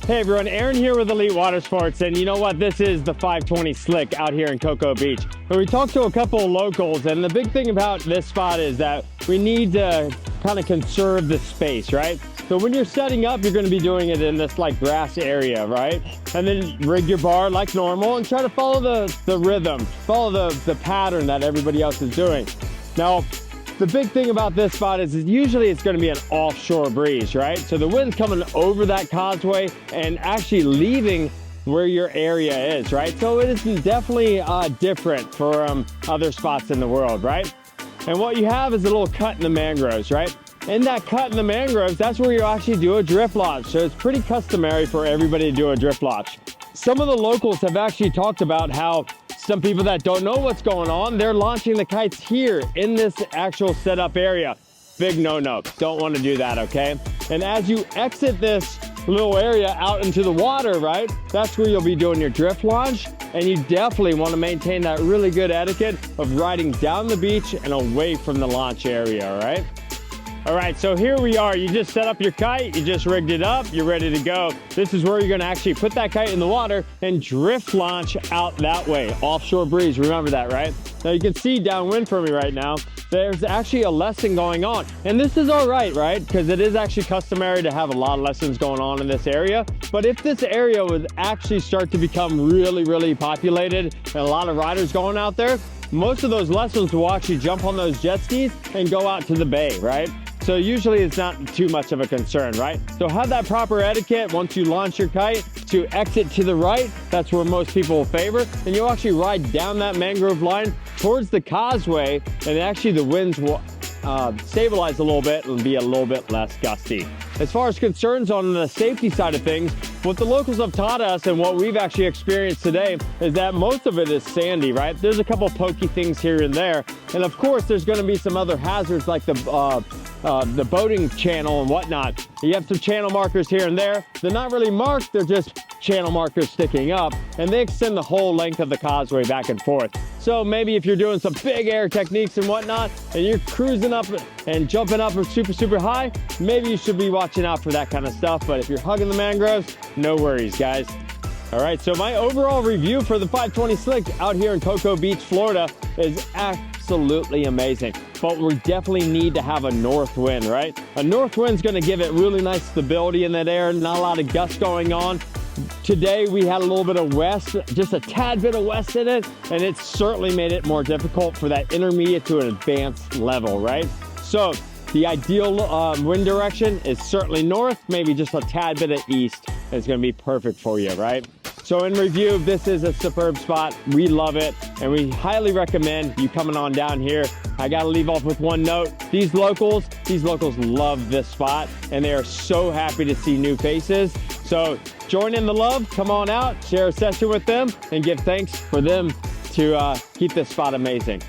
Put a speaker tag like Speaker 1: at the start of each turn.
Speaker 1: Hey everyone, Aaron here with Elite Water Sports, and you know what? This is the 520 Slick out here in Cocoa Beach. But we talked to a couple of locals, and the big thing about this spot is that we need to kind of conserve the space, right? So when you're setting up, you're going to be doing it in this like grass area, right? And then rig your bar like normal and try to follow the rhythm, follow the pattern that everybody else is doing. Now, the big thing about this spot is usually it's going to be an offshore breeze, right? So the wind's coming over that causeway and actually leaving where your area is, right? So it is definitely different from other spots in the world, right? And what you have is a little cut in the mangroves, right? In that cut in the mangroves, that's where you actually do a drift launch. So it's pretty customary for everybody to do a drift launch. Some of the locals have actually talked about how some people that don't know what's going on, they're launching the kites here in this actual setup area. Big no-no, don't want to do that, okay? And as you exit this little area out into the water, right, that's where you'll be doing your drift launch, and you definitely want to maintain that really good etiquette of riding down the beach and away from the launch area, all right? All right, so here we are. You just set up your kite, you just rigged it up, you're ready to go. This is where you're gonna actually put that kite in the water and drift launch out that way. Offshore breeze, remember that, right? Now you can see downwind from me right now, there's actually a lesson going on. And this is all right, right? Because it is actually customary to have a lot of lessons going on in this area. But if this area would actually start to become really, really populated and a lot of riders going out there, most of those lessons will actually jump on those jet skis and go out to the bay, right? So usually it's not too much of a concern, right? So have that proper etiquette once you launch your kite to exit to the right. That's where most people will favor. And you'll actually ride down that mangrove line towards the causeway, and actually the winds will stabilize a little bit and be a little bit less gusty. As far as concerns on the safety side of things, what the locals have taught us and what we've actually experienced today is that most of it is sandy, right? There's a couple pokey things here and there. And of course, there's gonna be some other hazards like the boating channel and whatnot. You have some channel markers here and there. They're not really marked, they're just channel markers sticking up, and they extend the whole length of the causeway back and forth. So maybe if you're doing some big air techniques and whatnot, and you're cruising up and jumping up super, super high, maybe you should be watching out for that kind of stuff. But if you're hugging the mangroves, no worries, guys. All right, so my overall review for the 520 Slick out here in Cocoa Beach, Florida is absolutely amazing. But we definitely need to have a north wind, right? A north wind's gonna give it really nice stability in that air, not a lot of gusts going on. Today we had a little bit of west, just a tad bit of west in it, and it certainly made it more difficult for that intermediate to an advanced level, right? So the ideal wind direction is certainly north, maybe just a tad bit of east. It's gonna be perfect for you, right? So in review, this is a superb spot. We love it, and we highly recommend you coming on down here. I gotta leave off with one note. These locals love this spot, and they are so happy to see new faces. So join in the love, come on out, share a session with them, and give thanks for them to keep this spot amazing.